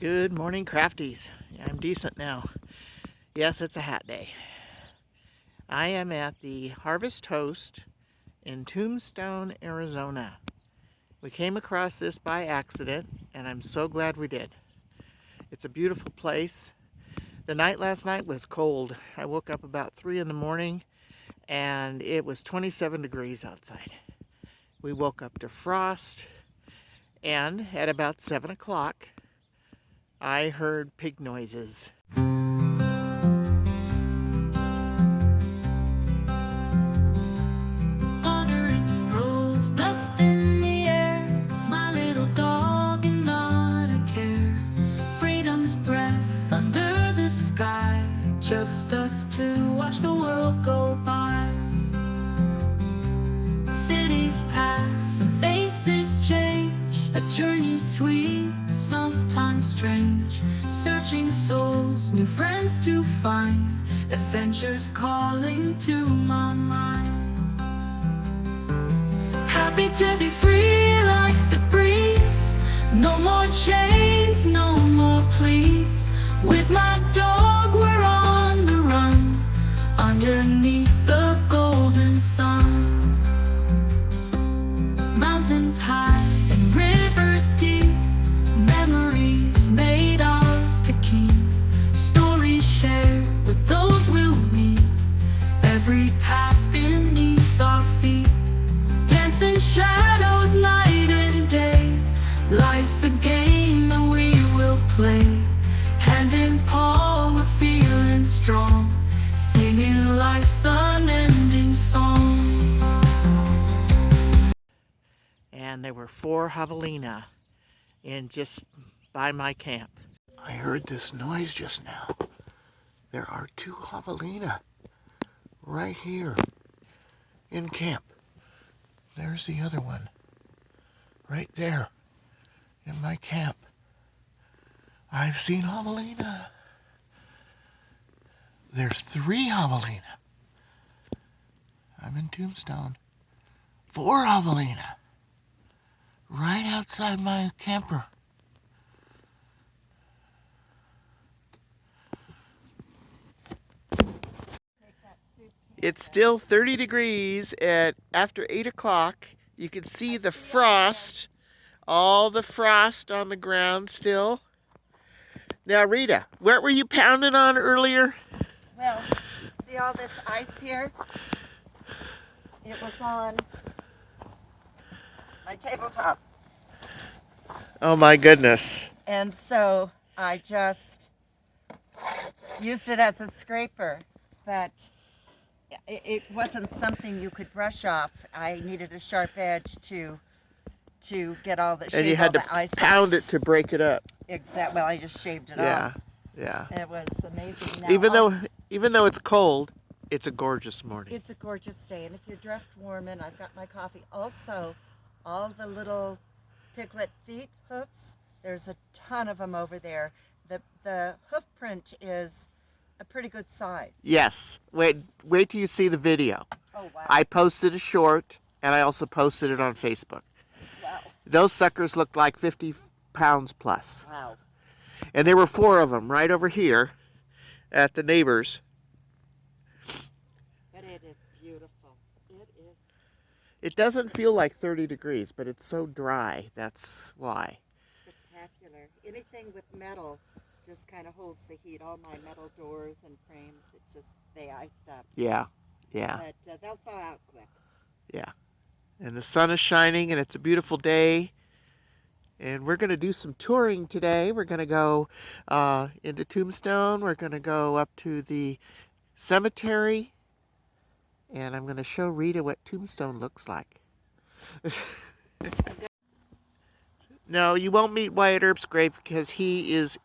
Good morning, Crafties. Yeah, I'm decent now. Yes, it's a hat day. I am at the Harvest Host in Tombstone, Arizona. We came across this by accident, and I'm so glad we did. It's a beautiful place. The night last night was cold. I woke up about 3 in the morning, and it was 27 degrees outside. We woke up to frost, and at about 7 o'clock, I heard pig noises. Just us to watch the world go by. Cities pass and faces change. A journey sweet, sometimes strange. Searching souls, new friends to find. Adventures calling to my mind. Happy to be free like the breeze. No more chains, no more pleas. With my dog we're on the run, underneath the golden sun. Mountains high and rivers deep, memories made ours to keep. Stories shared with those we'll meet, every path beneath our feet. Dancing shadows night and day, life's a game that we will play. Hand in paw, we're feeling strong, singing life's unending song. And there were 4 javelina in just by my camp. I heard this noise just now. There are 2 javelina right here in camp. There's the other one right there in my camp. I've seen javelina. There's 3 javelina. I'm in Tombstone. 4 javelina. Right outside my camper. It's still 30 degrees after 8 o'clock. You can see the frost, all the frost on the ground still. Now, Rita, what were you pounding on earlier? Well, see all this ice here? It was on my tabletop. Oh my goodness. And so I just used it as a scraper, but it wasn't something you could brush off. I needed a sharp edge to get all the And you had to ice pound off. it to break it up. Exactly. Well, I just shaved it Yeah, off. yeah. It was amazing. Now, Even though it's cold, it's a gorgeous morning. it's a gorgeous day, and if you're dressed warm, and I've got my coffee. Also, all the little piglet feet hoofs. There's a ton of them over there. The hoof print is a pretty good size. Yes. Wait till you see the video. Oh wow! I posted a short, and I also posted it on Facebook. Wow! Those suckers looked like 50 pounds plus. Wow! And there were 4 of them right over here at the neighbor's. But it is beautiful. It is. It doesn't feel like 30 degrees, but it's so dry. That's why. Spectacular. Anything with metal just kind of holds the heat. All my metal doors and frames, they iced up. Yeah, yeah, But they'll thaw out quick. yeah. And the sun is shining, and it's a beautiful day. And we're going to do some touring today. We're going to go into Tombstone. We're going to go up to the cemetery. And I'm going to show Rita what Tombstone looks like. No, you won't meet Wyatt Earp's grave because he is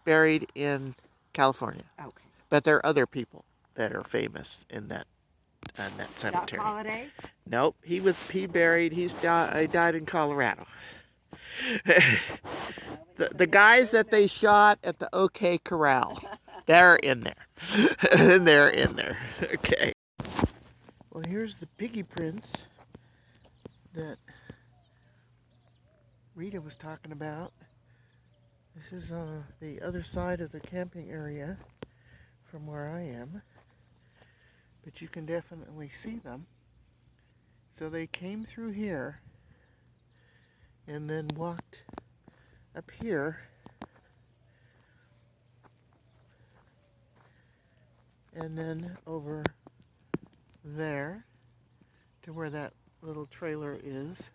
buried in California. Okay. But there are other people that are famous in that cemetery. Doc Holliday? Nope, he buried. He died in Colorado. the guys that they shot at the OK Corral, they're in there. And they're in there. Okay. Well, here's the piggy prints that Rita was talking about. This is on the other side of the camping area from where I am, but you can definitely see them. So they came through here and then walked up here and then over there to where that little trailer is,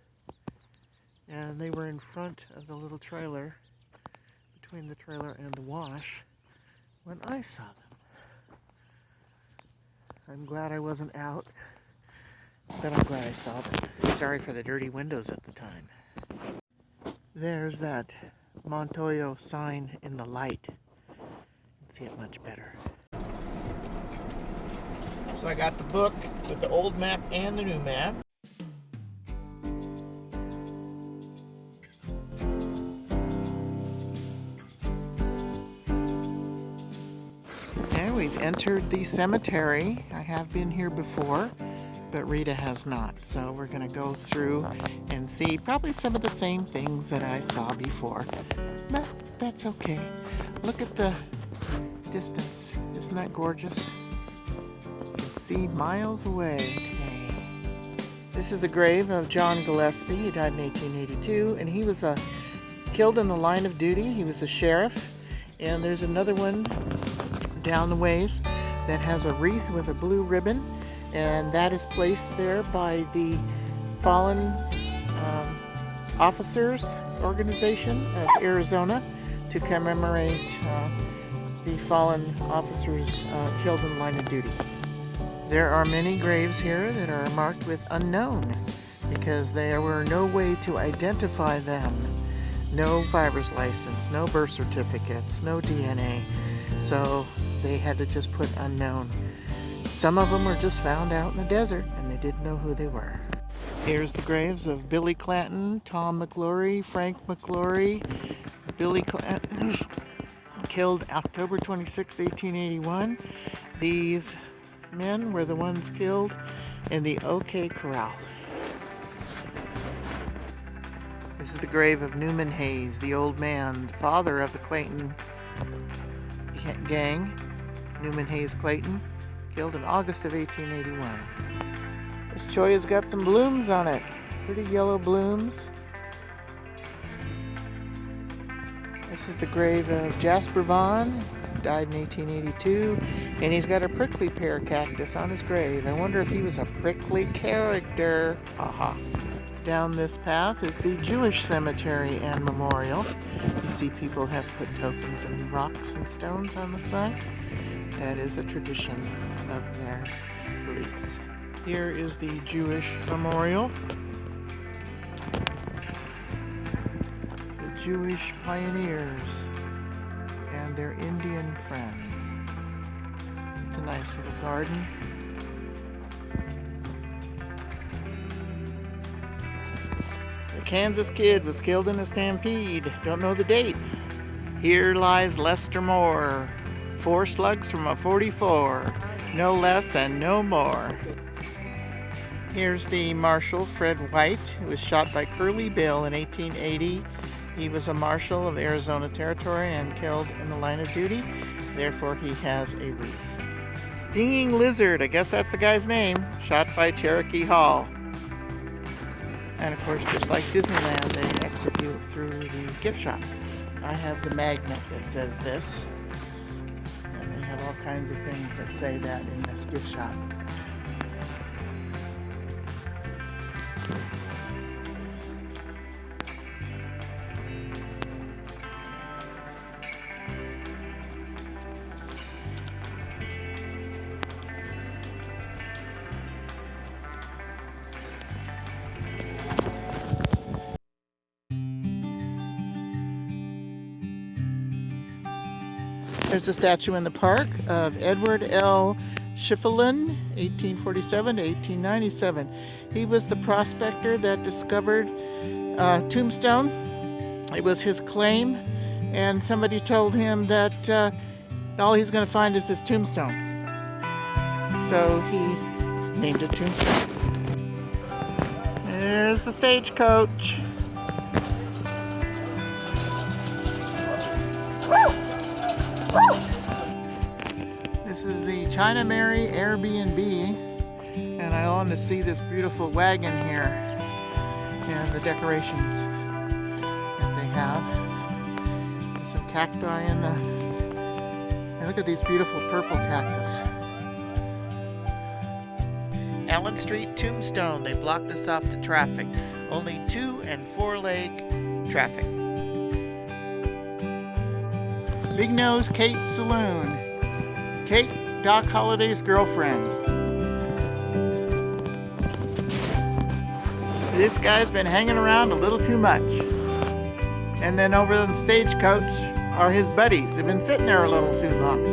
and they were in front of the little trailer, between the trailer and the wash, when I saw them. I'm glad I wasn't out, but I'm glad I saw them. Sorry for the dirty windows at the time. There's that Montoyo sign in the light. You can see it much better. So I got the book with the old map and the new map. And we've entered the cemetery. I have been here before, but Rita has not. So we're going to go through and see probably some of the same things that I saw before. But that's okay. Look at the distance. Isn't that gorgeous? See miles away today. This is a grave of John Gillespie. He died in 1882, and he was killed in the line of duty. He was a sheriff. And there's another one down the ways that has a wreath with a blue ribbon, and that is placed there by the Fallen Officers Organization of Arizona to commemorate the fallen officers killed in the line of duty. There are many graves here that are marked with unknown because there were no way to identify them. No driver's license, no birth certificates, no DNA. So they had to just put unknown. Some of them were just found out in the desert and they didn't know who they were. Here's the graves of Billy Clanton, Tom McClory, Frank McClory. Billy Clanton killed October 26, 1881. These men were the ones killed in the OK Corral. This is the grave of Newman Hayes, the old man, the father of the Clayton gang. Newman Hayes Clayton, killed in August of 1881. This cholla's got some blooms on it, pretty yellow blooms. This is the grave of Jasper Vaughn, died in 1882, and he's got a prickly pear cactus on his grave. I wonder if he was a prickly character. Aha. Down this path is the Jewish cemetery and memorial. You see people have put tokens and rocks and stones on the side. That is a tradition of their beliefs. Here is the Jewish memorial. The Jewish pioneers and their Indian friends. It's a nice little garden. The Kansas kid was killed in a stampede. Don't know the date. Here lies Lester Moore. 4 slugs from a .44. No less and no more. Here's the Marshal Fred White, who was shot by Curly Bill in 1880. He was a marshal of Arizona Territory and killed in the line of duty. Therefore, he has a wreath. Stinging Lizard, I guess that's the guy's name, shot by Cherokee Hall. And of course, just like Disneyland, they execute through the gift shop. I have the magnet that says this. And they have all kinds of things that say that in this gift shop. There's a statue in the park of Edward L. Schiffelin, 1847 to 1897. He was the prospector that discovered Tombstone. It was his claim, and somebody told him that all he's going to find is this tombstone. So he named it Tombstone. There's the stagecoach. This is the China Mary Airbnb, and I wanted to see this beautiful wagon here and the decorations that they have. There's some cacti in the... And look at these beautiful purple cactus. Allen Street, Tombstone. They blocked us off to traffic. Only 2- and 4-leg traffic. Big Nose Kate's Saloon. Kate, Doc Holliday's girlfriend. This guy's been hanging around a little too much. And then over in the stagecoach are his buddies. They've been sitting there a little too long.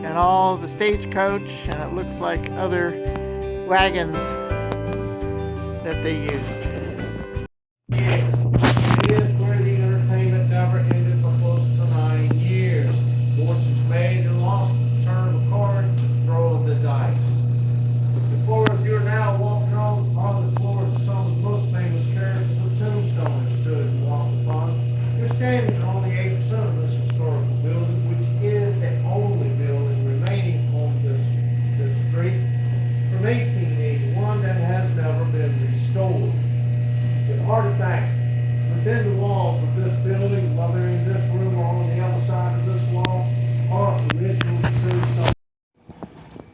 And all the stagecoach, and it looks like other wagons that they used. It is where the entertainment never ended for close to 9 years. Fortunes made and lost, the turn of a card, the throw of the dice. The floors you're now walking on the floors of some of the most famous characters of Tombstone have stood and walked upon. You're standing on the 8% of this historical building, which is the only building remaining on this street from 1881 that has never been restored. With artifacts within the walls of this building, whether in this room or on the other side of this wall, are original Tombstone.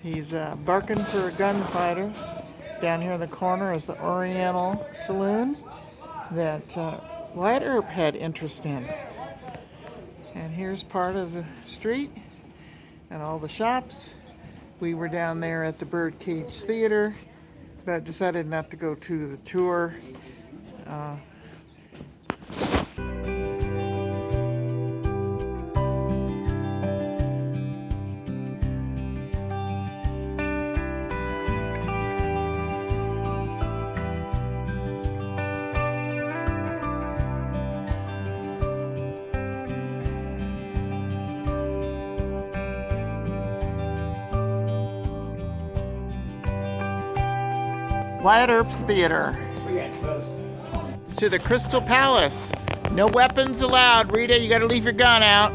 He's barking for a gunfighter. Down here in the corner is the Oriental Saloon that Wyatt Earp had interest in. And here's part of the street and all the shops. We were down there at the Birdcage Theater, but decided not to go to the tour. Wyatt Earp's Theater. It's to the Crystal Palace. No weapons allowed. Rita, you gotta leave your gun out.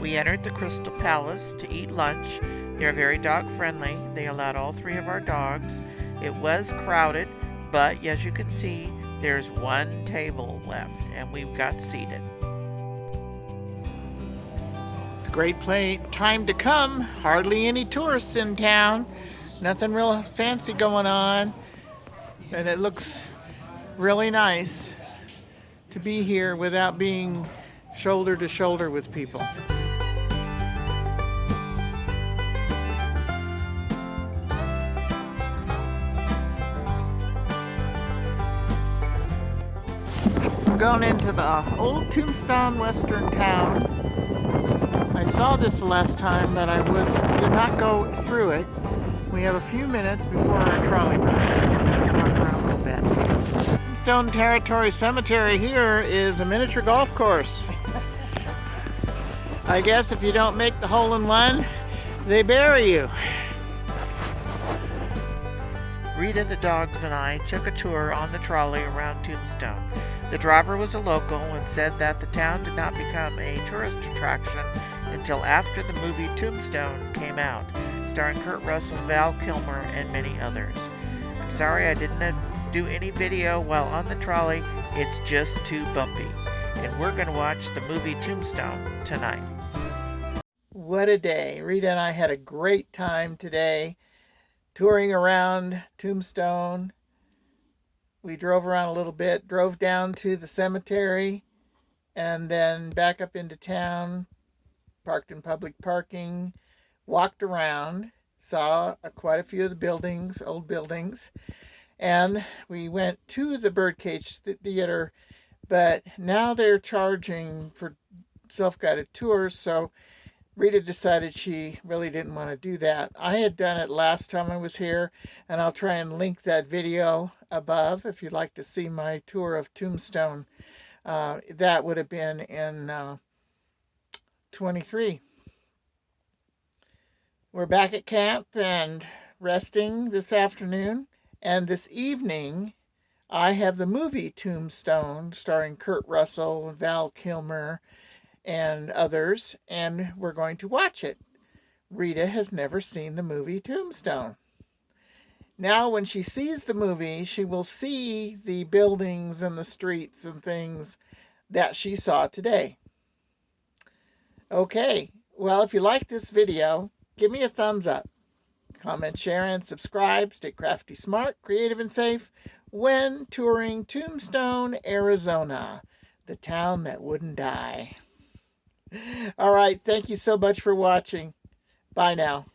We entered the Crystal Palace to eat lunch. They're very dog friendly. They allowed all 3 of our dogs. It was crowded, but as you can see, there's 1 table left and we've got seated. It's a great time to come. Hardly any tourists in town. Nothing real fancy going on, and it looks really nice to be here without being shoulder to shoulder with people. We're going into the old Tombstone Western Town. I saw this the last time, but did not go through it. We have a few minutes before our trolley ride. Walk around a little bit. Tombstone Territory Cemetery here is a miniature golf course. I guess if you don't make the hole-in-one, they bury you. Rita, the dogs, and I took a tour on the trolley around Tombstone. The driver was a local and said that the town did not become a tourist attraction until after the movie Tombstone came out, starring Kurt Russell, Val Kilmer, and many others. I'm sorry I didn't do any video while on the trolley. It's just too bumpy. And we're going to watch the movie Tombstone tonight. What a day. Rita and I had a great time today touring around Tombstone. We drove around a little bit, drove down to the cemetery, and then back up into town, parked in public parking, walked around, saw quite a few of the buildings, old buildings, and we went to the Birdcage Theater, but now they're charging for self-guided tours, so Rita decided she really didn't want to do that. I had done it last time I was here, and I'll try and link that video above if you'd like to see my tour of Tombstone. That would have been in 23. We're back at camp and resting this afternoon. And this evening, I have the movie Tombstone, starring Kurt Russell and Val Kilmer. and others, and we're going to watch it. Rita has never seen the movie Tombstone. Now, when she sees the movie, she will see the buildings and the streets and things that she saw today. Okay, well, if you like this video, give me a thumbs up. Comment, share, and subscribe. Stay crafty, smart, creative, and safe when touring Tombstone, Arizona, the town that wouldn't die. All right, thank you so much for watching. Bye now.